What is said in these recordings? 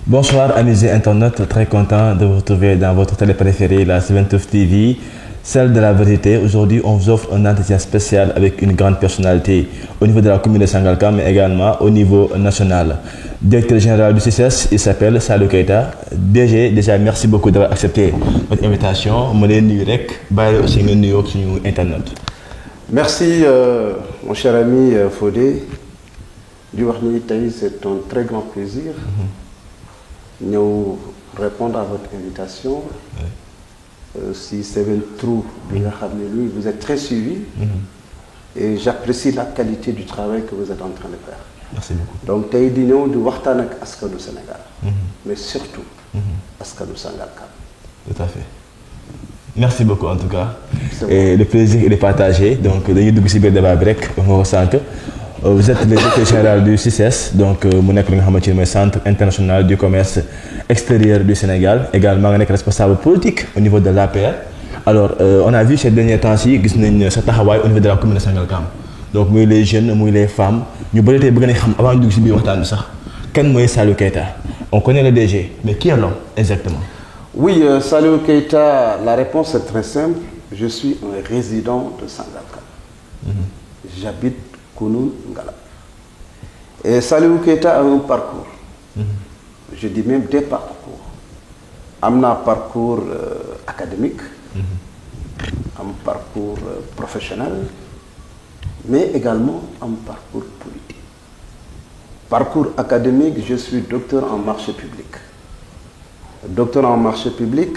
Bonsoir amis internautes, très content de vous retrouver dans votre télé préférée, la 7 TV, celle de la vérité. Aujourd'hui, on vous offre un entretien spécial avec une grande personnalité au niveau de la commune de Sangalkam, mais également au niveau national. Directeur général du CICES, il s'appelle Saliou Keita. DG, déjà merci beaucoup d'avoir accepté notre invitation. Merci mon cher ami Fodé. C'est un très grand plaisir de nous répondre à votre invitation. Si c'est true, vous êtes très suivi et j'apprécie la qualité du travail que vous êtes en train de faire. Merci beaucoup. Donc, tu as dit nous de Wartanak Askadou Sénégal, mais surtout Askadou Sangalkam. Tout à fait. Merci beaucoup en tout cas. Et le plaisir est partagé. Donc, nous avons débat break. Vous êtes le directeur général du CICES, donc mon Centre international du commerce extérieur du Sénégal, également responsable politique au niveau de l'APR. Alors, on a vu ces derniers temps-ci, au niveau de la commune de Sangalkam. Donc, les jeunes, les femmes, nous avons avant de nous Saliou Keita. On connaît le DG, mais qui est l'homme exactement? Oui, Saliou Keita, la réponse est très simple. Je suis un résident de Sangalkam. J'habite Kounoun Ngala. Et Saliou Keita a un parcours. Je dis même des parcours. Un parcours académique, un parcours professionnel, mais également un parcours politique. Parcours académique, je suis docteur en marché public. Docteur en marché public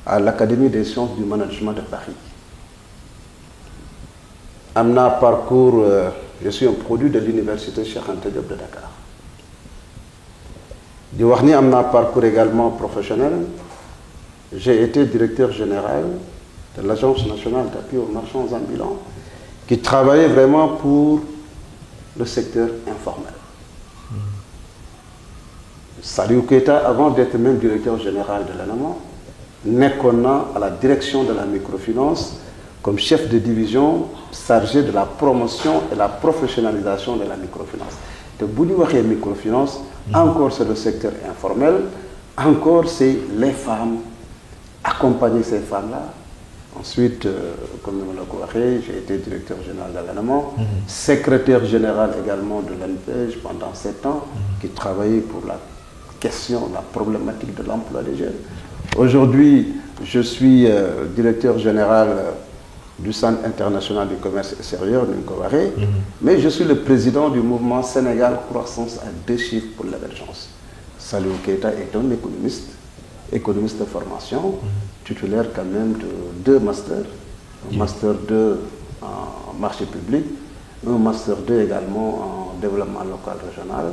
à l'Académie des sciences du management de Paris. Un parcours, je suis un produit de l'université Cheikh Anta Diop de Dakar. Je suis un parcours également professionnel. J'ai été directeur général de l'Agence nationale d'appui aux marchands ambulants qui travaillait vraiment pour le secteur informel. Saliou Keita, avant d'être même directeur général de l'ANAMA, n'est qu'on a à la direction de la microfinance comme chef de division chargé de la promotion et la professionnalisation de la microfinance. De Boudiouaké microfinance, encore c'est le secteur informel, encore c'est les femmes, accompagner ces femmes-là. Ensuite, comme j'ai été directeur général de l'ANAMA, secrétaire général également de l'ANPEJ pendant 7 ans, qui travaillait pour la question, la problématique de l'emploi des jeunes. Aujourd'hui, je suis directeur général du Centre international du commerce extérieur, mais je suis le président du mouvement Sénégal Croissance à 2 chiffres pour l'émergence. Saliou Keita est un économiste de formation, titulaire quand même de 2 masters, un master 2 en marché public, un master 2 également en développement local régional,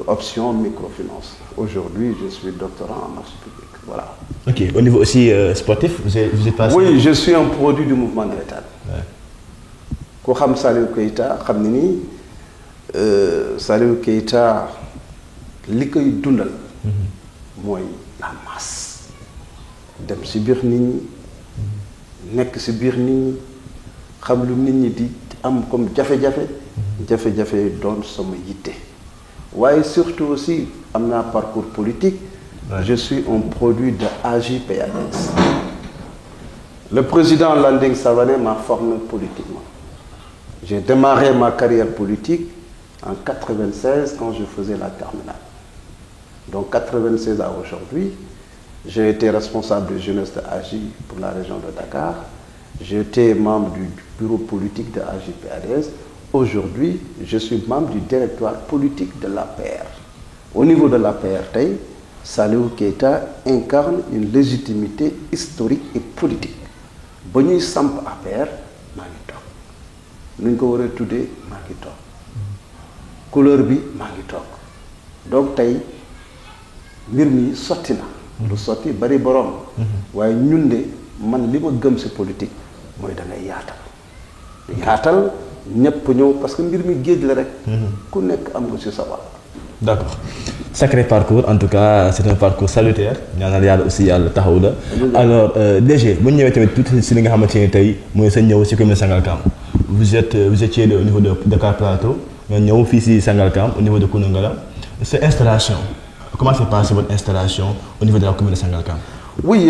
option microfinance. Aujourd'hui, je suis doctorant en marché public. Voilà. Ok, au niveau aussi sportif, vous êtes passé... Oui, je suis un produit du mouvement de l'État. Quand je sais Saliou Keita, Saliou Keita, ce qui est dundal, c'est la masse. Dem ci bir nit ñi, nek ci bir nit ñi, xam lu nit ñi di am comme jafe-jafe, jafe-jafe doon sama yitte. Ouais, surtout aussi, am na parcours politique. Je suis un produit de AJ/PADS. Le président Landing Savané m'a formé politiquement. J'ai démarré ma carrière politique en 1996 quand je faisais la terminale. Donc 1996 à aujourd'hui, j'ai été responsable de jeunesse de AJ pour la région de Dakar. J'ai été membre du bureau politique de AJ/PADS. Aujourd'hui, je suis membre du directoire politique de l'APR. Au niveau de l'APR, Saliou Keita incarne une légitimité historique et politique. Bonny Samp APR, Mangitok. Nous avons tout Mangitok. Couleur bi Mangitok. Donc, tay, mirmi sortina. Lu sorti bari borom. Waye ñun de man li ma gëm ci politique moy da ngay yaatal. Yaatal ñepp ñew parce que mbir mi géej la rek. Ku nekk am nga ci sa wàll. D'accord. Sacré parcours, en tout cas, c'est un parcours salutaire. Il y a aussi à Tahoula. Alors, DG, vous avez tout ce que vous avez Sangalkam. Vous étiez au niveau de Dakar Plateau, vous avez fait Sangalkam, au niveau de Kounoungala. Cette installation, comment s'est passée votre installation au niveau de la commune de Sangalkam? Oui,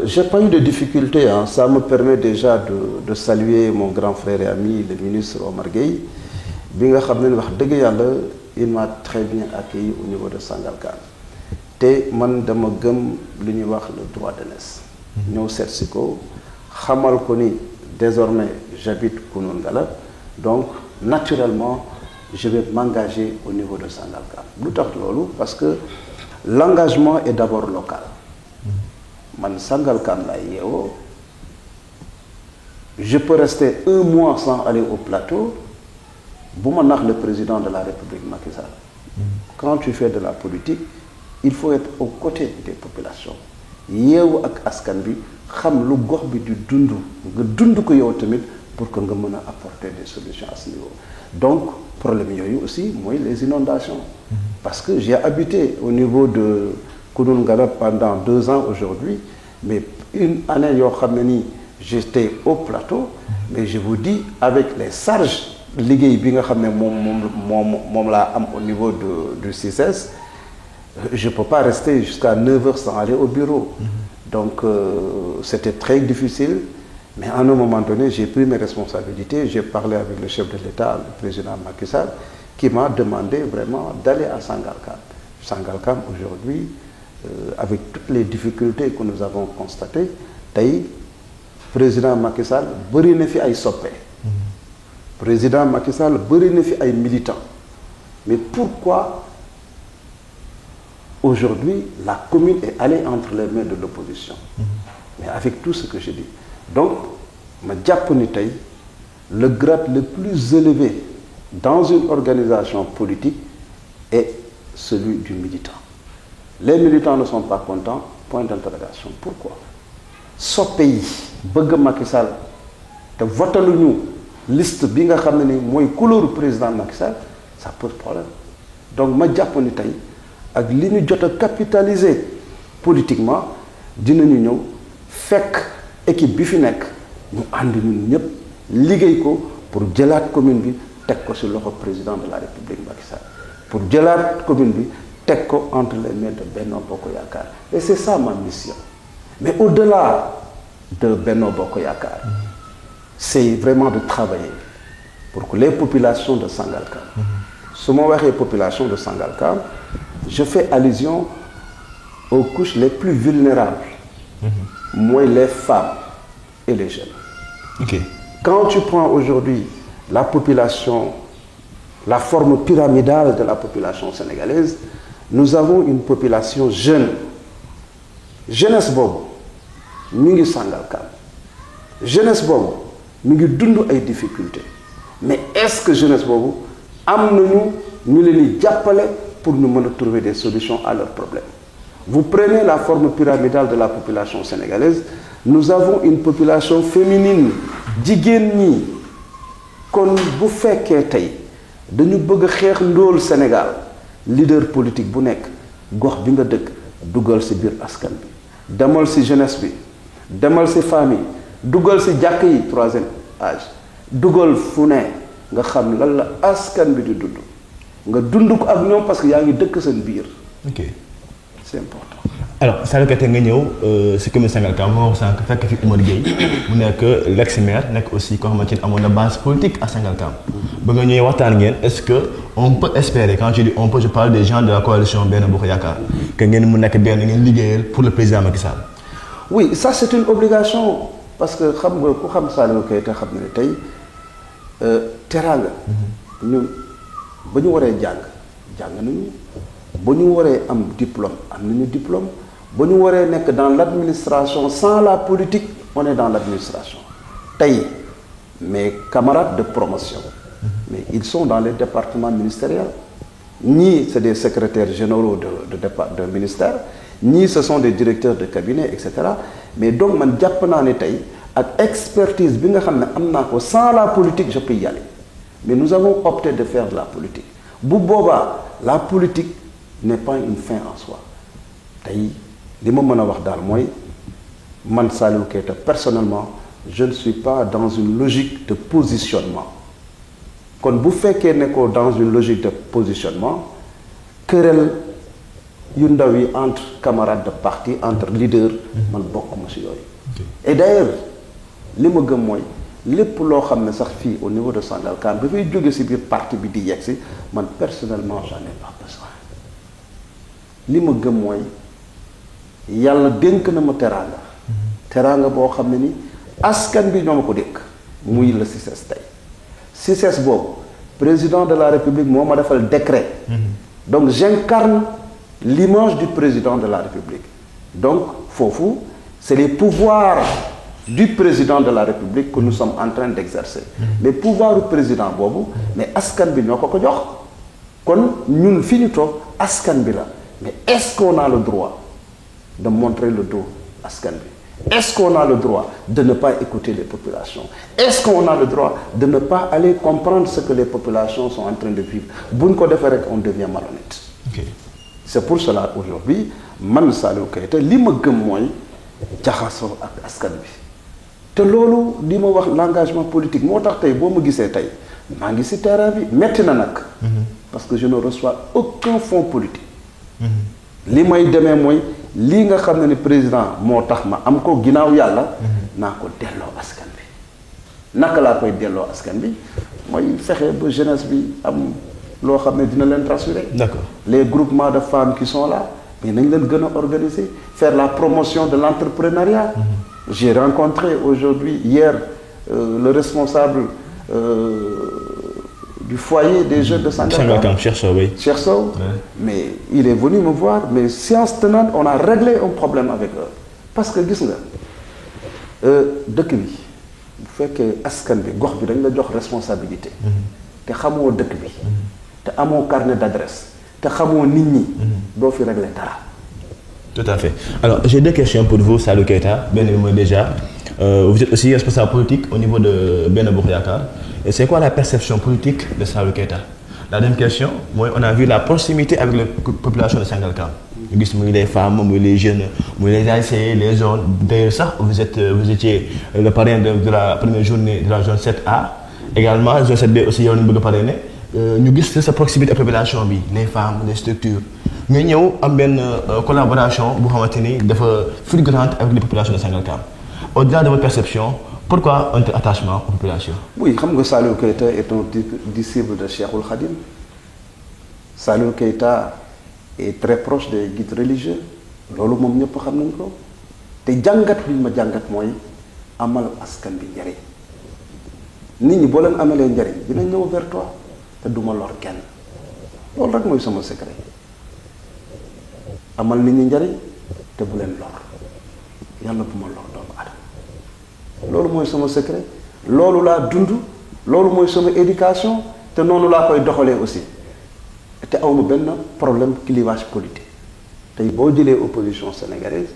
j'ai pas eu de difficultés. Hein. Ça me permet déjà de saluer mon grand frère et ami, le ministre Omar Gueye. Il m'a très bien accueilli au niveau de Sangalkam. Et man dama gëm li ñuy wax le droit de l'aise. Ñëw seet si ko xamal ko ni désormais j'habite Kounoune Gala, donc naturellement je vais m'engager au niveau de Sangalkam. Lu tax loolu parce que l'engagement est d'abord local. Man Sangalkam la yeewoo, je peux rester 1 mois sans aller au plateau. Bu ma nax le président de la République Macky Sall. Quand tu fais de la politique, il faut être aux côtés des populations. Yeewu ak askan bi xam lu gox bi di dund nga dund ko yow tamit pour que nga mën a apporter des solutions à ce niveau. Donc problème yooyu aussi mooy les inondations. Parce que j'ai habité au niveau de Kounoune Gala pendant 2 ans aujourd'hui, mais une année yoo xam ne nii j'étais au plateau, mais je vous dis avec les charges liggéey bi nga xam ne moom laa am au niveau du CICES, je ne peux pas rester jusqu'à 9 heures sans aller au bureau. Donc c'était très difficile, mais à un moment donné j'ai pris mes responsabilités, j'ai parlé avec le chef de l'État, le président Macky Sall, qui m'a demandé vraiment d'aller à Sangalkam. Sangalkam aujourd'hui, avec toutes les difficultés que nous avons constatées, tey président Macky Sall bëri na fi ay soppe. Président Macky Sall bëri na fi ay militants. Mais pourquoi aujourd'hui la commune est allée entre les mains de l'opposition? Mais avec tout ce que je dis. Donc, ma jàpp ni tey le grade le plus élevé dans une organisation politique est celui du militant. Les militants ne sont pas contents, point d'interrogation. Pourquoi? Soppe yi bëgg Macky Sall te votaluñu liste bi nga xam ne ni mooy couleur président Macky Sall, ça pose problème. Donc ma jàpp ni tey ak li ñu jot a capitaliser politiquement dinañu ñëw fekk équipe bi fi nekk ñu ànd ñun ñëpp liggéey ko pour jëlaat commune bi teg ko ci loxo président de la République Macky Sall, pour jëlaat commune bi teg ko entre les mains de Benno Bokk Yaakaar. Et c'est ça ma mission. Mais au-delà de Benno Bokk Yaakaar, c'est vraiment de travailler pour que les populations de Sangalkam, su ma waxee population de Sangalkam, je fais allusion aux couches les plus vulnérables, mooy les femmes et les jeunes. Okay. Quand tu prends aujourd'hui la population, la forme pyramidale de la population sénégalaise, nous avons une population jeune. Jeunesse boobu mi ngi Sangalkam, jeunesse boobu mi ngi dund ay difficultés, mais est-ce que jeunesse boobu am nañu ñu leen di jàppale pour ñu mën a trouver des solutions à leurs problèmes? Vous prenez la forme pyramidale de la population sénégalaise, nous avons une population féminine, jigéen ñi. Kon bu fekkee tey dañu bëgg xeex ndóol Sénégal, leader politique bu nekk gox bi nga dëkk dugal ci biir askan bi, demal ci jeunesse bi, demal ci famille, dugal ci jàkk yi 3e âge, dugal fu ne nga xam lan la askan bi di dund nga dund ko ak ñoom parce que yaa ngi dëkk seen biir. Ok. C'est important. Alors Saliou Keita nga ñëw ci commune Sangalkam moo wax sànq fekk fi Oumar Gueye mu nekk l'ex-maire nekk aussi koo xamante ni amoon na base politique à Sangalkam. ba nga ñëwee waxtaan ngeen, est-ce que on peut espérer, quand je dis on peut, je parle des gens de la coalition Benno Bokk Yaakaar, que ngeen mu nekk benn ngeen liggéeyal pour le président Macky Sall? Oui, ça c'est une obligation parce que xam nga ku xam Saliou Keita xam ne tey teraanga. ñun ba ñu waree jàng nañu, ba ñu waree am diplôme am nañu diplôme, ba ñu waree nekk dans l'administration. Sans la politique on est dans l'administration. Tey mes camarades de promotion, mais ils sont dans les départements ministériels. Ñii c'est des secrétaires généraux de ministère, ñii ce sont des directeurs de cabinet, etc. Mais donc man jàpp naa ne tey ak expertise bi nga xam ne am naa ko, sans la politique je peux y aller. Mais nous avons opté de faire de la politique. Bu boobaa la politique n'est pas une fin en soi. Tey li ma mën a wax daal mooy man Saliou Keita personnellement je ne suis pas dans une logique de positionnement. Kon bu fekkee ne ko dans une logique de positionnement, querelle yu ndaw yi entre camarades de parti entre leaders man bokkuma si yooyu et d'ailleurs li ma gëm mooy lépp loo xam ne sax fii au niveau de Sangalkam dafay jóge si biir parti bi di yegg si man personnellement j'en ai pas besoin li ma gëm mooy yàlla dénk na ma teraanga boo xam ne ni askan bi ñoo ma ko dénk muy la CICES tey CICES boobu président de la République moo ma defal décret donc j'incarne l'image du président de la République donc foofu c'est les pouvoirs du président de la République que nous sommes en train d'exercer mais pouvoir du président boobu mais askan bi ñoo ko jox kon ñun fi ñu toog askan bi la mais est-ce qu'on a le droit de montrer le dos askan bi est-ce qu'on a le droit de ne pas écouter les populations est-ce qu'on a le droit de ne pas aller comprendre ce que les populations sont en train de vivre bu ñu ko defee rek on devient malhonnête c'est pour cela aujourd'hui man Saliou Keita li ma gëm mooy jaxasoo ak askan bi te loolu li ma wax l'engagement politique moo tax tey boo ma gisee tey maa ngi ci terrain bi metti na nag parce que je ne reçois aucun fonds politique li may demee mooy lii nga xam ne ni président moo tax ma am ko ginnaaw yàlla naa ko delloo askan bi naka laa koy delloo askan bi mooy fexe ba jeunesse bi am loo xam ne dina leen rassurer. D'accord. Les groupements de femmes qui sont là mais nañ leen gën a organiser faire la promotion de l'entrepreneuriat. J'ai rencontré aujourd'hui hier le responsable du foyer des jeunes de Sangalkam. Cheikh Sow, oui. Cheikh Sow, mais il est venu me voir mais séance tenante on a réglé un problème avec eux parce que gis nga dëkk bi bu fekkee askan bi gox bi dañ la jox responsabilité te xamoo dëkk bi te amoo carnet d'adresse te xamoo nit ñi doo fi régler dara. Tout à fait. Alors j'ai deux questions pour vous Saliou Keita. Benn bi mooy déjà vous êtes aussi responsable politique au niveau de Benno Bokk Yaakaar et c'est quoi la perception politique de Saliou Keita? La deuxième question mooy on a vu la proximité avec les populations de Sangalkam. ñu gis muy les femmes muy les jeunes muy les ASC les zones d'ailleurs sax vous étiez le parrain de la première journée de la zone 7A également zone 7B aussi yow nañu bëgg a parrainer ñu gis sa proximité ak population bi les femmes les structures mais ñëw am benn collaboration bu xamante ni dafa fulgurante avec les populations de Sangalkam au-delà de votre perception pourquoi un tel attachement aux populations? Oui, xam nga Saliou Keita est un disciple de Cheikhoul Khadim. Saliou Keita est très proche des guides religieux loolu moom ñëpp xam nañ ko te jàngat bi ma jàngat mooy amal askan bi njariñ nit ñi boo leen amalee njariñ dina ñëw vers toi te duma lor kenn loolu rek mooy sama secret amal nit ñi njariñ te bu leen lor yàlla bu ma lor doomu adama loolu mooy sama secret loolu laa dund loolu mooy sama éducation te noonu laa koy doxalee aussi te awma benn problème clivage politique tey boo jëlee opposition sénégalaise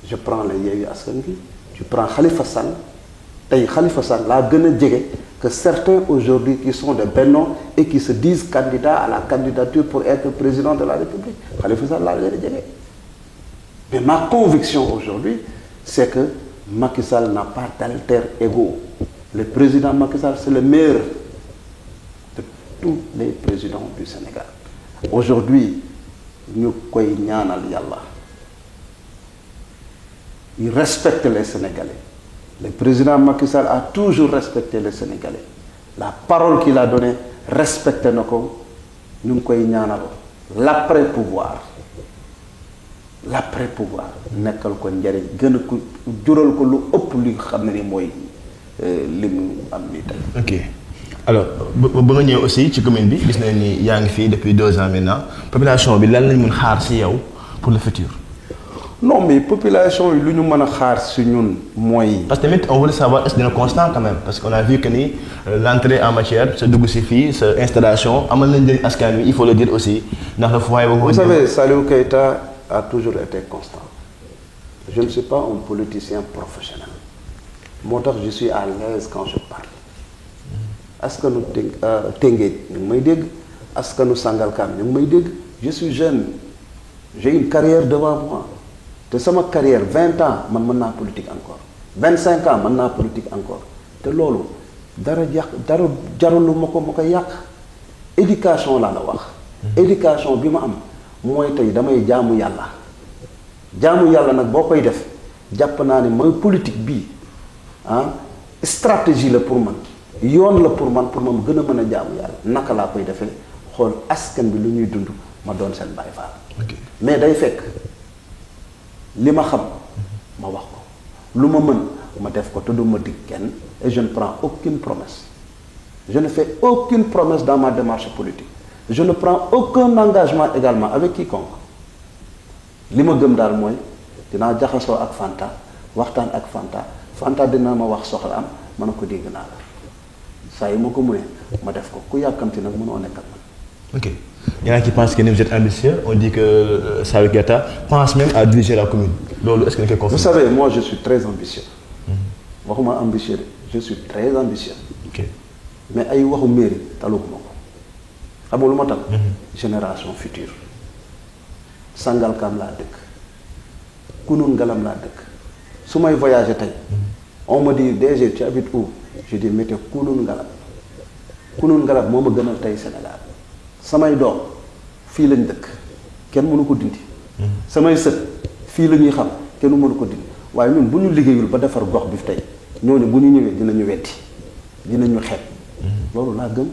je prends la Yewwi Askan Wi tu prends Khalifa Sall tey Khalifa Sall laa gën a jege que certains aujourd'hui qui sont de Benno et qui se disent candidats à la candidature pour être président de la République Khalifa Sall laa gën a jege mais ma conviction aujourd'hui c'est que Macky Sall n'a pas d'alter ego le président Macky Sall c'est le meilleur de tous les présidents du Sénégal aujourd'hui ñu koy ñaanal yàlla il respecte les Sénégalais le président Macky Sall a toujours respecté les Sénégalais la parole qu'il a donnée respecté na ko ñu ngi koy ñaanal l'après-pouvoir nekkal ko njariñ gën a ko jural ko lu ëpp li xam ne ni mooy li mu am ni tey. Ok alors ba nga ñëw aussi ci commune bi gis nañ ni yaa ngi fii depuis 2 ans maintenant population bi lan lañ mën xaar ci yow pour le futur. Non mais population yi lu ñu mën a xaar ci ñun mooy. parce que tamit on voulait savoir est-ce que dina constant quand même parce qu'on a vu que ni l'entrée en matière sa dugg ci fii sa installation amal nañ njëriñ askan wi il faut le dire aussi ndax le foyer boobu. Vous savez Saliou Keita a toujours été constant je ne suis pas un politicien professionnel moo tax je suis à l'aise quand je parle askanu Tëngéej ñu ngi may dégg askanu Sangalkam ñu ngi may dégg je suis jeune j'ai une carrière devant moi te sama carrière 20 ans man mën naa politique encore 25 ans mën naa politique encore te loolu dara jarul ma ko yàq éducation laa la wax éducation bi ma am mooy tey damay jaamu yàlla nag boo koy def jàpp naa ne mooy politique bii stratégie la pour man yoon la pour man gën a mën a jaamu yàlla naka laa koy defee xool askan bi lu ñuy dund ma doon seen Baay Faal mais day fekk li ma xam ma wax ko lu ma mën ma def ko te du ma dig kenn et je ne prends aucune promesse je ne fais aucune promesse dans ma démarche politique je ne prends aucun engagement également avec quiconque li ma gëm daal mooy dinaa jaxasoo ak Fanta waxtaan ak Fanta dina ma wax soxla am ma ne ko dégg naa la saa yi ma ko mënee ma def ko ku yàkkamti nag mënoo nekk ak man. Ok. Il y en a qui pensent que vous êtes ambitieux. On dit que Saliou Keita pense même à diriger la commune. Est-ce que vous confirmez? Vous savez, moi je suis très ambitieux. Waxuma ambitieux, je suis très ambitieux. Ok. Mais ay waxu mairie taluma ko. Xam nga lu ma tal? Génération future. Sangalkam laa dëkk. Kunun Ngalam laa dëkk. Su may voyager tey. On me dit DG tu habites où? Je dis mettez Kunun Ngalam. Kunun Ngalam moo ma gënal tey Sénégal. Samay doom fii lañ dëkk kenn mënu ko dindi. Samay sët fii la ñuy xam kenn mënu ko dindi waaye ñun bu ñu liggéeyul ba defar gox bi tey ñooñu bu ñu ñëwee dinañu weddi dinañu xeeb. loolu laa gëm.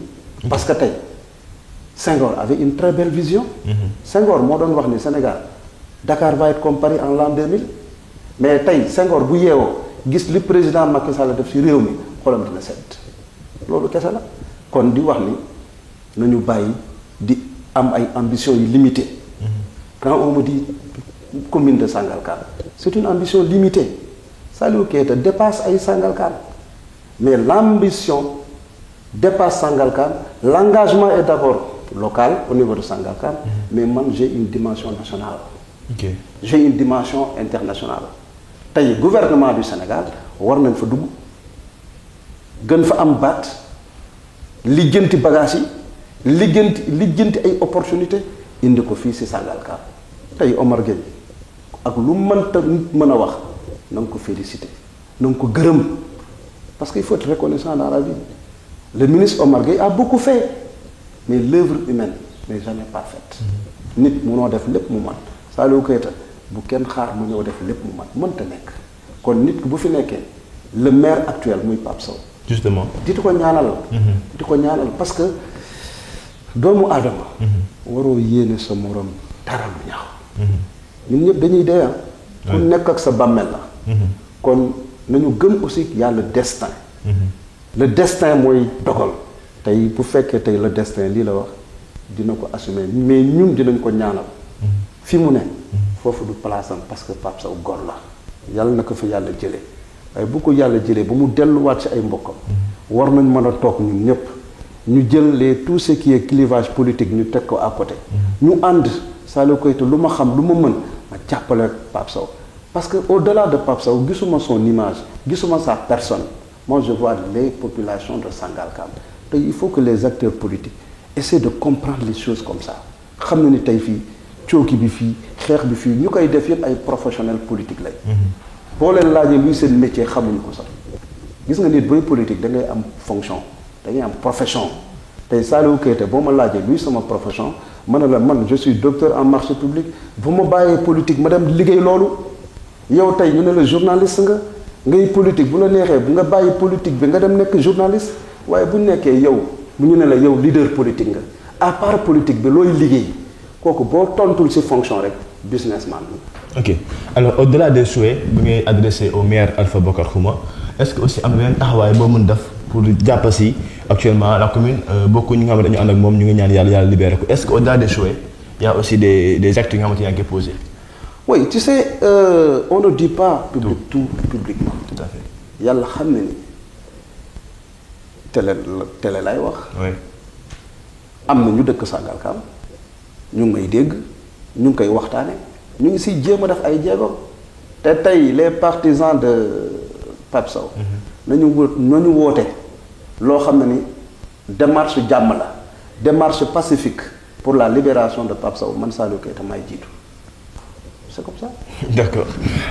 parce que tey Senghor avait une très belle vision. Senghor moo doon wax ni Sénégal Dakar va être comme Paris en l'an 2000 mais tey Senghor bu yeewoo gis li président Macky Sall def ci réew mi xolam dina set loolu kese la kon di wax ni nañu bàyyi di am ay ambitions yu limitées. Quand on me dit commune de Sangalkam c'est une ambition limitée. Saliou Keita dépasse ay Sangalkam mais l'ambition dépasse Sangalkam. L'engagement est d'abord local au niveau de Sangalkam mais man j'ai une dimension nationale. Okay. J'ai une dimension internationale. Tey gouvernement du Sénégal war nañ fa dugg gën fa am baat lijjanti bagages yi lijjanti ay opportunité indi ko fii si Sangalkam tey Omar Gueye ak lu mënta nit mën a wax na nga ko féliciter na nga ko gërëm parce qu'il faut être reconnaissant dans la vie. Le ministre Omar Gueye a beaucoup fait mais l'œuvre humaine n'est jamais parfaite. Nit munoo def lépp mu mat Saliou Keita bu kenn xaar mu ñëw def lépp mu mat mënta nekk kon nit bu fi nekkee le maire actuel muy Pape Sow. Justement di ko ñaanal. di ko ñaanal parce que doomu aadama. waroo yéene sa morom dara lu ñaaw. ñun ñëpp dañuy dee ku nekk ak sa bàmmeel la. kon nañu gëm aussi yàlla destin. le destin mooy dogal tey bu fekkee tey le destin lii la wax dina ko assumer mais ñun dinañ ko ñaanal. fi mu ne foofu du place am parce que Pape Sow góor la yàlla na ko fa yàlla jëlee waaye bu ko yàlla jëlee ba mu delluwaat ci ay mbokkam war nañ mën a toog ñun ñëpp ñu jël les tout ce qui est clivage politique ñu teg ko à côté ñu ànd Saliou Keita lu ma xam lu ma mën ma jàppale Pape Sow parce que au-delà de Pape Sow gisuma son image gisuma sa personne moi je vois les populations de Sangalkam te il faut que les acteurs politiques essaient de comprendre les choses comme ça xam na ni tey fii cooki bi fii xeex bi fii ñu koy def yëpp ay professionnels politiques lay boo leen laajee luy seen métier xamuñu ko sax gis nga nit booy politique da ngay am fonction da ngay am profession tey Saliou Keita boo ma laajee luy sama profession ma ne la man je suis docteur en marché public bu ma bàyyee politique ma dem liggéey loolu yow tey ñu ne la journaliste nga ngay politique bu la neexee bu nga bàyyi politique bi nga dem nekk journaliste waaye bu nekkee yow bu ñu ne la yow leader politique nga à part politique bi looy liggéey kooku boo tontul ci fonction rek businessman. Ok alors au-delà des souhaits bu ngay adressé au maire Alpha Bokar Xuma est-ce que aussi am na beneen taxawaay boo mën def pour jàpp si actuellement la commune bokku ñi nga xam ne dañu ànd ak moom ñu ngi ñaan yàlla libéré ko est-ce que au-delà des souhaits il y a aussi des actes yi nga xamante ne yaa ngi posé. Oui tu sais on ne dit pas tout publiquement. Tout à fait. yàlla xam ne ni télé lay wax. Oui. am na ñu dëkk Sangalkam ñu ngi may dégg ñu ngi koy waxtaane ñu ngi siy jéem a def ay jéego te tey les partisans de Pape Sow nañu woote loo xam ne ni démarche jàmm la démarche pacifique pour la libération de Pape Sow man Saliou Keita may jiitu c'est comme ça. D'accord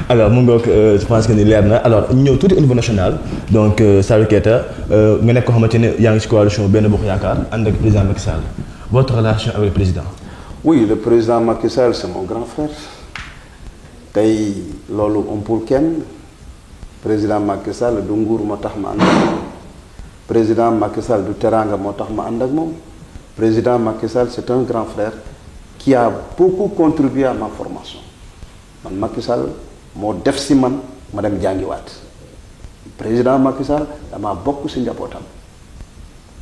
alors mu ngoog je pense que ni leer na alors ñu ñëw tuuti au niveau national donc Saliou Keita nga nekk ko xamante ne yaa ngi ci coalition Benno Bokk Yaakaar ànd ak président Macky Sall votre relation avec le président. Oui, le président Macky Sall, c'est mon grand frère. Tey loolu umpul kenn président Macky Sall du nguur moo tax ma ànd ak moom président Macky Sall du teraanga moo tax ma ànd ak moom président Macky Sall c'est un grand frère qui a beaucoup contribué à ma formation man Macky Sall moo def si man ma dem jàngiwaat président Macky Sall damaa bokk si njabootam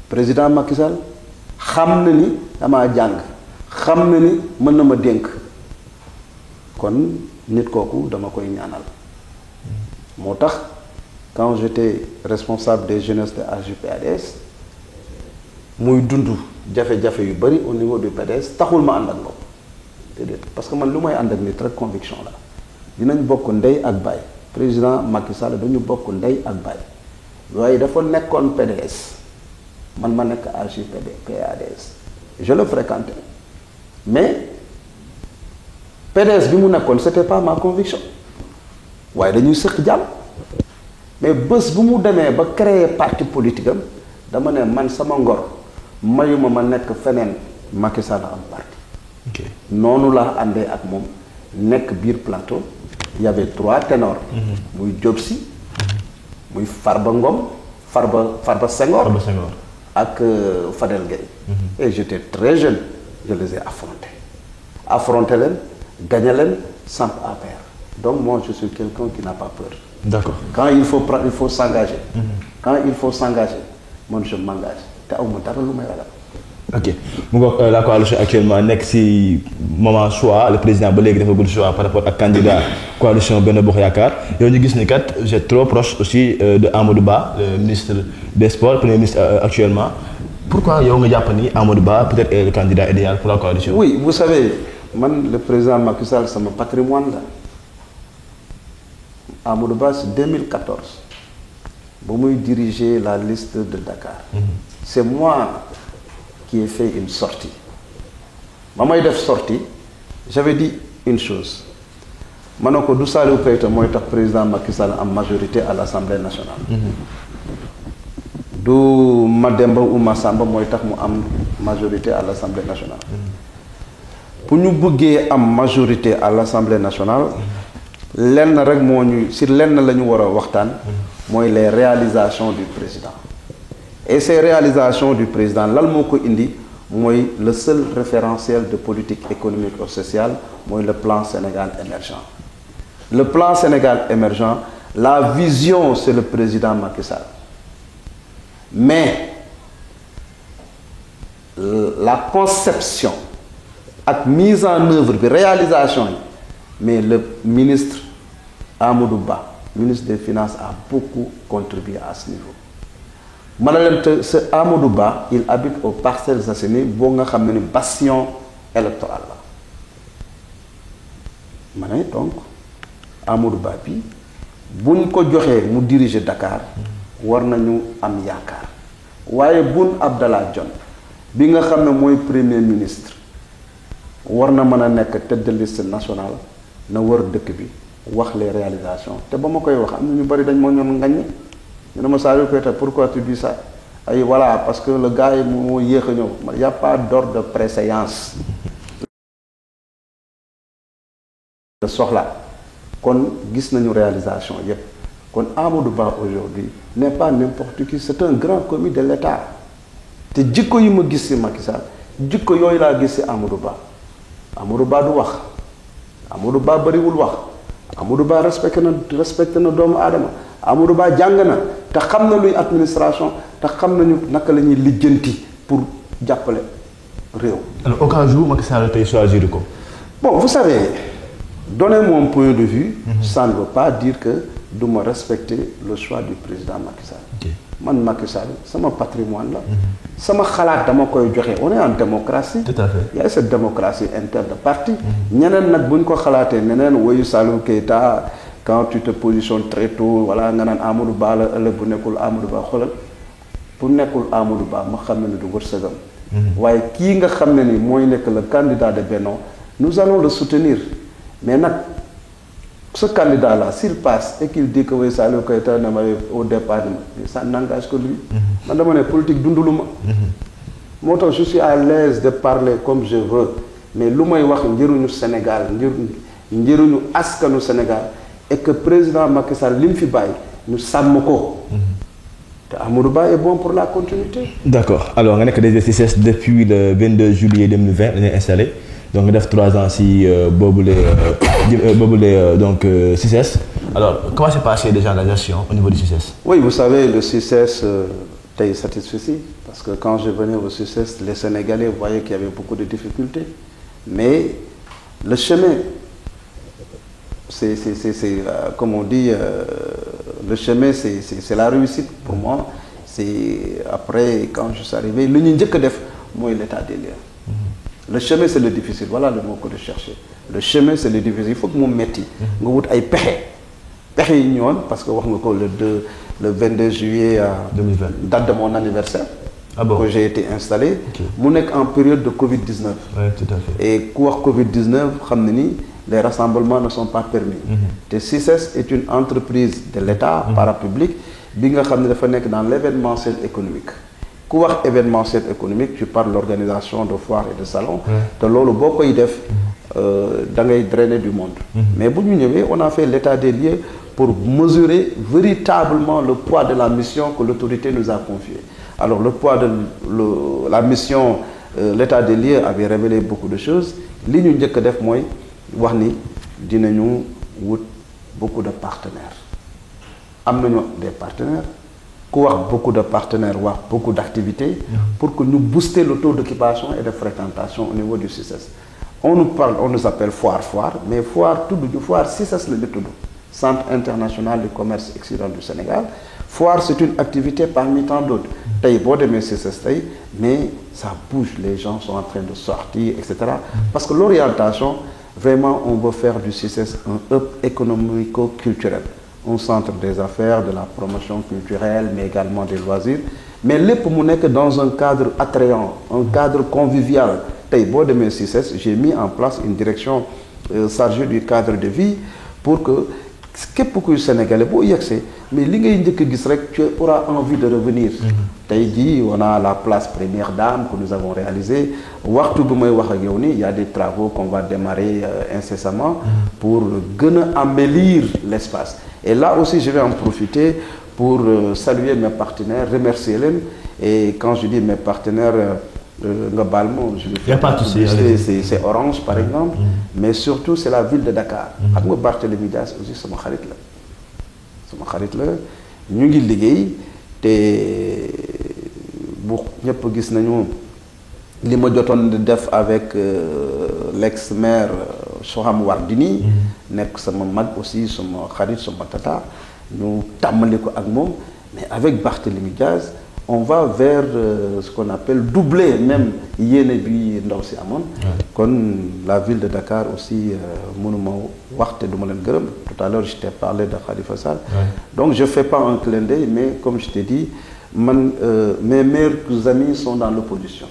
président Macky Sall xam na ni damaa jàng xam na ni mën na ma dénk kon nit kooku dama koy ñaanal moo tax quand j'étais responsable des jeunesses de AJ/PADS muy dund jafe-jafe yu bari au niveau du PDS taxul ma ànd ak moom déedéet parce que man lu may ànd ak nit rek conviction la dinañ bokk ndey ak baay président Macky Sall dañu bokk ndey ak baay waaye dafa nekkoon PDS man ma nekk AJ/PADS je le fréquentais mais PDS bi mu nekkoon c'était pas ma conviction waaye dañuy sëq jàll mais bés bu mu demee ba créer parti politique am dama ne man sama ngor mayuma ma nekk feneen Macky Sall am parti noonu laa àndee ak moom nekk biir plateau il y avait 3 ténors muy Diop Sy muy Farba Ngom Farba Senghor ak Fadel Gueye et j'étais très jeune je les ai affronté leen gagné leen sans APR donc moi je suis quelqu'un qui n'a pas peur. D'accord. Quand il faut s'engager. Quand il faut s'engager moi je m'engage te aw ma dara lu may ragal. Ok mu ngoog la coalition actuellement nekk ci moment choix le président ba léegi defagul choix par rapport ak candidat coalition Benno Bokk Yaakaar yow ñu gis ni kat vous êtes trop proche aussi de Amadou Ba le ministre des sports premier ministre actuellement pourquoi yow nga jàpp ni Amadou Ba peut-être est le candidat idéal pour la coalition. Oui vous savez man le président Macky Sall sama patrimoine la Amadou Ba c'est 2014 ba muy diriger la liste de Dakar. C'est moi qui ai fait une sortie ba may def sortie j'avais dit une chose ma ne ko du Saliou Keita mooy tax président Macky Sall am majorité à l'Assemblée nationale. du Mademba ou Massamba mooy tax mu am majorité à l'Assemblée nationale. pour ñu bëggee am majorité à l'Assemblée nationale lenn rek moo ñu si lenn la ñu war a waxtaan mooy les réalisations du président et ces réalisations du président lan moo ko indi mooy le seul référentiel de politique économique et sociale mooy le plan Sénégal émergent. Le plan Sénégal émergent la vision c'est le président Macky Sall mais la conception ak mise en œuvre bi réalisation yi mais le ministre Amadou Ba ministre des Finances a beaucoup contribué à ce niveau ma ne leen te ce Amadou Ba il habite aux Parcelles Assainies boo nga xam ne ni bastion électoral la ma ne donc Amadou Ba bi buñ ko joxee mu diriger Dakar war nañu am yaakaar waaye Boun Abdallah Dionne bi nga xam ne mooy premier ministre war na mën a nekk tête de liste nationale na wër dëkk bi wax les réalisations te ba ma koy wax am na ñu bari dañ ma ñoon ngañ ñu ne ma Saliou Keita pourquoi tu dis ça ay voilà parce que le gars yi moo yéex a ñëw y a pas d'ordre de préséance de soxla kon gis nañu réalisation yépp kon Amadou Ba aujourd'hui n'est pas n'importe qui c'est un grand commis de l'État te jikko yi ma gis ci Macky Sall jikko yooyu laa gis ci Amadou Ba Amadou Ba du wax Amadou Ba bariwul wax Amadou Ba respecté na doomu aadama Amadou Ba jàng na te xam na luy administration te xam nañu naka la ñuy lijjanti pour jàppale réew. alors au cas où Macky Sall tey choisir ko. Bon vous savez donner mon point de vue. Ça ne veut pas dire que du ma respecter le choix du président Macky Sall. Okay. Man Macky Sall sama patrimoine la. sama xalaat dama koy joxe on est en démocratie. Tout à fait. Il y a cette démocratie interne de parti. ñeneen nag buñ ko xalaatee neneen woyu Saliou Keita quand tu te positionnes très tôt voilà nga naan Amadou Ba la ëllëg bu nekkul Amadou Ba xoolal bu nekkul Amadou Ba ma xam ne ni du wërsëgam. waaye kii nga xam ne ni mooy nekk le candidat de Benno nous allons le soutenir mais nag ce candidat là s'il passe et qu'il dit que oui Saliou Keita na ma au départ ça n'engage que lui. man dama ne politique dundulu ma. moo tax je suis à l'aise de parler comme je veux mais lu may wax njëriñu Sénégal njëriñu askanu Sénégal et que président Macky Sall li mu fi bàyyi ñu sàmm ko. te Amadou Ba est bon pour la continuité. D'accord alors nga nekk DG CICES depuis le 22 juillet 2020 la ñu installé donc nga def 3 ans si boobule donc CICES. Alors comment s'est passée déjà la gestion au niveau du CICES? Oui, vous savez, le CICES est satisfait parce que quand je venais au CICES, les Sénégalais voyaient qu'il y avait beaucoup de difficultés. Mais le chemin, c'est comme on dit, le chemin, c'est la réussite pour moi. C'est après, quand je suis arrivé, le Def, moi, l'état des lieux. Le chemin, c'est le difficile. Voilà le mot que je cherchais. Le chemin, c'est le difficile. Il faut que mon métier, parce que le 22 juillet 2020, date de mon anniversaire, que j'ai été installé, mon en période de Covid-19. Oui, tout à fait. Et quoi Covid-19, les rassemblements ne sont pas permis. Le CICES est une entreprise de l'État parapublic qui est dans l'événementiel économique. Quoi événementiel économique, tu parles de l'organisation de foires et de salons, de l'eau, beaucoup drainer du monde. Mais on a fait l'état des lieux pour mesurer véritablement le poids de la mission que l'autorité nous a confiée. Alors le poids de la mission, l'état des lieux avait révélé beaucoup de choses. Li ñu njëkk def mooy wax ni dinañu wut beaucoup de partenaires. Am nañu des partenaires. Ku wax beaucoup de partenaires, wax beaucoup d'activités pour que nous booster le taux d'occupation et de fréquentation au niveau du CICES. On nous parle, on nous appelle foire, mais foire, tout du foire, CICES le tout. Centre international du commerce extérieur du Sénégal. Foire, c'est une activité parmi tant d'autres. Mais ça bouge, les gens sont en train de sortir, etc. Parce que l'orientation, vraiment, on veut faire du CICES un hub économico-culturel. Un centre des affaires, de la promotion culturelle, mais également des loisirs. Mais les que dans un cadre attrayant, un cadre convivial. J'ai mis en place une direction chargée du cadre de vie pour que beaucoup de Sénégalais, mais tu auras envie de revenir. On a la place première dame que nous avons réalisée. Il y a des travaux qu'on va démarrer incessamment pour embellir l'espace. Et là aussi, je vais en profiter pour saluer mes partenaires, remercier les. Et quand je dis mes partenaires, globalement, c'est Orange par exemple, mais surtout c'est la ville de Dakar. Xam nga Barthélémy Dias aussi sama xarit la ñu ngi liggéey te bu ñëpp gis nañu li ma jotoon di def avec l'ex-maire Soham Wardini nekk sama mag aussi sama xarit sama tata ñu tàmmali ko ak moom, mais avec Barthélémy Dias on va vers ce qu'on appelle doubler même yéene bi ndaw si amoon. Kon la ville de Dakar aussi mënuma wax te duma leen gërëm. Tout à l'heure je t'ai parlé de Khalifa Sall. Donc je fais pas un clin d'œil, mais comme je t'ai dit, mes meilleurs amis sont dans l'opposition.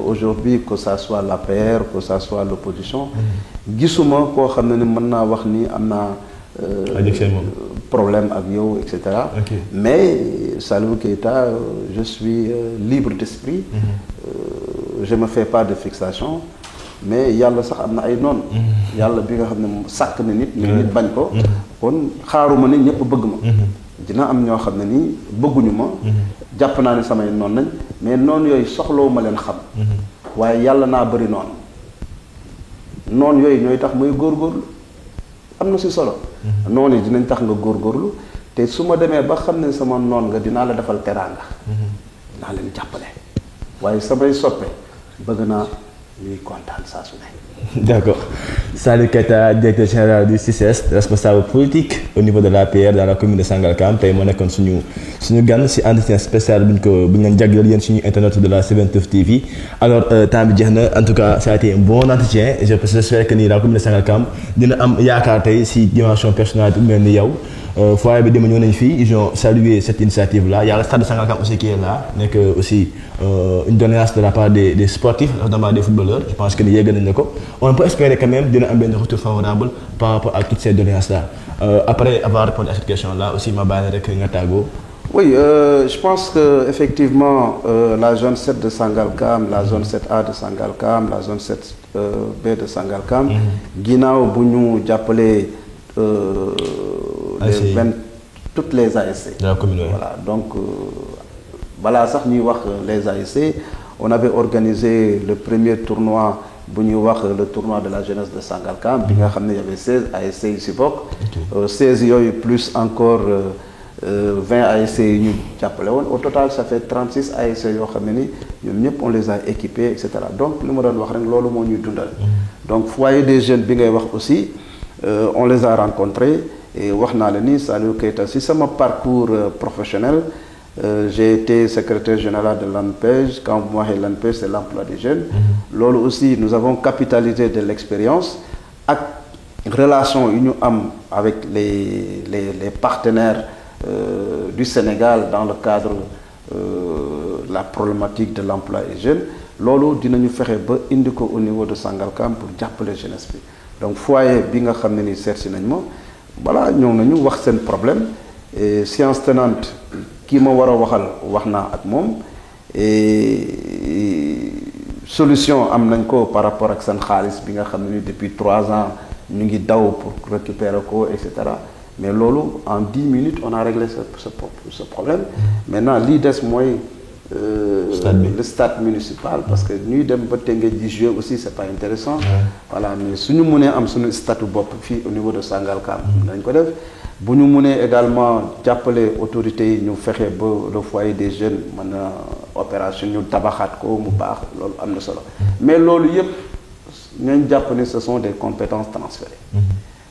Aujourd'hui, que ça soit l'APR, que ça soit l'opposition, gisuma koo xam ne mën naa wax ni am naa problème avec eux, etc. Mais Salou Keita, je suis libre d'esprit, je ne me fais pas de fixation, mais yàlla sax am na ay noon yàlla bi nga xam ne sàkk na nit mais nit bañ ko kon xaaruma ne ñëpp bëgg ma dina am ñoo xam ne nii bëgguñu ma jàpp naa ne samay noon nañ mais noonu yooyu soxlawu ma leen xam waaye yàlla naa bëri noonu yooyu ñooy tax muy góorgóorlu am na si solo noonu yi dinañ tax nga góorgóorlu te su ma demee ba xam ne sama noon nga dinaa la defal teraanga dinaa leen jàppale waaye samay soppe bëgg naa ñuy kontaan saa su ne. D'accord. Salou Keita, directeur général du CICES, responsable politique au niveau de l'APR dans la commune de Sangalkam. Tey moo nekkoon suñu gan ci entretien spécial bu ñu leen jagleel yéen suñu internet de la 7TOF TV. Alors temps bi jeex na, en tout cas ça a été un bon entretien. J'espère que ni la commune de Sangalkam dina am yaakaar tey ci dimension personnelle bu mel ni yow. Foyer bi dem ñëw nañ fii, ils ont salué cette initiative là. Il y a le stade de Sangalkam aussi qui est là, nekk aussi une doléance de la part des sportifs, notamment des footballeurs. Je pense que ni yegg nañ ko. On peut espérer quand même dina am benn retour favorable par rapport à toutes ces doléances là. Après avoir répondu à cette question là aussi ma bàyyi rek nga tàggoo Oui, je pense que effectivement la zone 7 de Sangalkam, la zone 7A de Sangalkam, la zone 7B de Sangalkam, ginnaaw bu ñu jàppale toutes les ASC. De la commune, oui. Voilà, donc voilà, sax ñuy wax les ASC, on avait organisé le premier tournoi bu ñuy wax le tournoi de la jeunesse de Sangalkam bi nga xam ne y avait 16 ASC yu si bokk. 16 yooyu plus encore 20 ASC yu ñu jàppale woon. Au total ça fait 36 ASC yoo xam ne ni ñoom ñëpp on les a équipés et cetera. Donc li ma doon wax rek loolu moo ñuy dundal. Donc foyer des jeunes bi ngay wax aussi on les a rencontrés et wax naa la ni Saliou Keita si sama parcours professionnel. J'ai été secrétaire général de l'ANPEJ. Quand vous m'avez l'ANPEJ, c'est l'emploi des jeunes. Lolo aussi, nous avons capitalisé de l'expérience avec relation union avec les partenaires du Sénégal dans le cadre de la problématique de l'emploi des jeunes. Lolo, dinañu fexé ba indi ko au niveau de Sangalkam pour jàppale jeunesse bi. Donc foyer bi nga xamné ni seet si nañ ma voilà ñëw nañu wax seen problème et séance tenante ki ma war a waxal wax naa ak moom et solution am nañ ko par rapport ak seen xaalis bi nga xam ne ni depuis 3 ans ñu ngi daw pour récupérer ko et cetera mais loolu en 10 minutes on a réglé ce problème. Maintenant lii des mooy le stade municipal parce que ñuy dem ba Tëngéej di jouer aussi c'est pas intéressant. Voilà, mais suñu mënee am suñu statut bopp fii au niveau de Sangalkam dañ ko def. Bu ñu mënee également jàppale autorités yi ñu fexe ba le foyer des jeunes mën a opération ñu tabaxaat ko mu baax loolu am na solo mais loolu yëpp ñooñ jàpp ne ce sont des compétences transférées.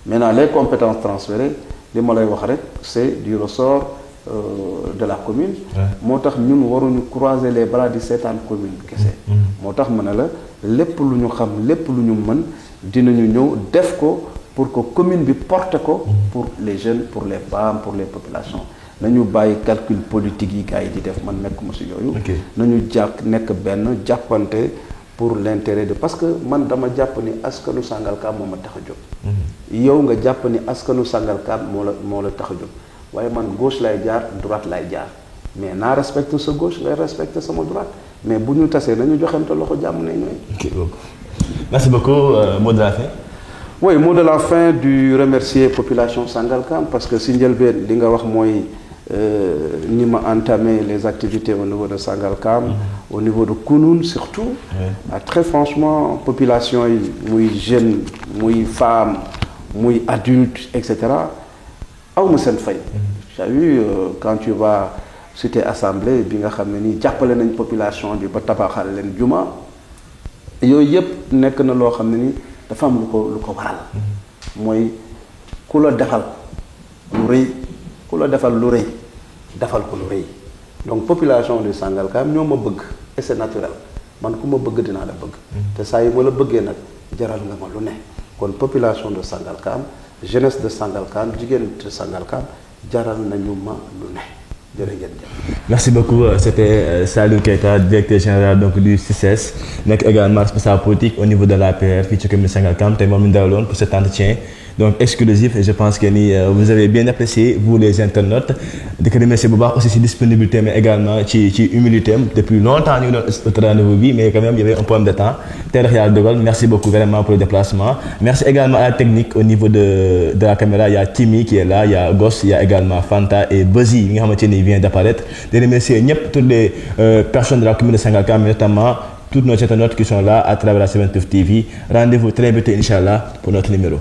Maintenant les compétences transférées li ma lay wax rek c'est du ressort de la commune. Moo tax ñun waruñu croiser les bras di seetaan commune bi kese. Moo tax ma ne la lépp lu ñu xam lépp lu ñu mën dinañu ñëw def ko pour que commune bi porte ko pour les jeunes, pour les femmes, pour les populations. Nañu bàyyi calcul politique yi gars yi di def man nekkuma si yooyu. Nañu jàpp nekk benn jàppante pour l'intérêt de parce que man dama jàpp ni askanu Sangalkam moo ma tax a jóg. Yow nga jàpp ni askanu Sangalkam moo la tax a jóg waaye man gauche lay jaar droite lay jaar mais naa respecte sa gauche ngay respecte sama droite mais bu ñu tasee nañu joxante loxo jàmm nañ ñooy. Merci beaucoup. Mot de la fin. Oui, mot de la fin du remercier population Sangalkam parce que si njëlbeen li nga wax mooy ni ma entamé les activités au niveau de Sangalkam, au niveau de Kounoune surtout. Très franchement population yi muy jeune muy femme muy adulte et cetera aw ma seen fay. J'ai vu quand tu vas cité assemblée bi nga xam ne nii jàppale nañ population bi ba tabaxal leen juma yooyu yëpp nekk na loo xam ne ni dafa am lu ko waral mooy ku la defal lu rëy ku la defal lu rëy defal ko lu rëy donc population du Sangalkam ñoo ma bëgg et c'est naturel man ku ma bëgg dinaa la bëgg te saa yi ma la bëggee nag jaral nga ma lu ne kon population de Sangalkam jeunesse de Sangalkam jigéen de Sangalkam jaral nañu ma lu ne. Merci beaucoup. C'était Saliou Keita, directeur général donc du CICES, nekk également responsable politique au niveau de l'APR fii ci commune Sangalkam tey moom ñu dalaloon pour cet entretien donc exclusif et je pense que ni vous avez bien apprécié vous les internautes di ko remercier bu baax aussi si disponibilité mais également ci humilité am depuis longtemps ñu ngi doon rendez-vous bi mais quand même il y avait un problème de temps tey rek yàlla dogal merci beaucoup vraiment pour le déplacement merci également à la technique au niveau de la caméra il y a Timmy qui est là il y a Goss il y a également Fanta et Buzzy yi nga xamante ni vient d'apparaître de remercier ñëpp toutes les personnes de la commune de Sangalkam notamment tous nos internautes qui sont là à travers la 7 TV. Rendez-vous très vite Inch'Allah pour notre numéro.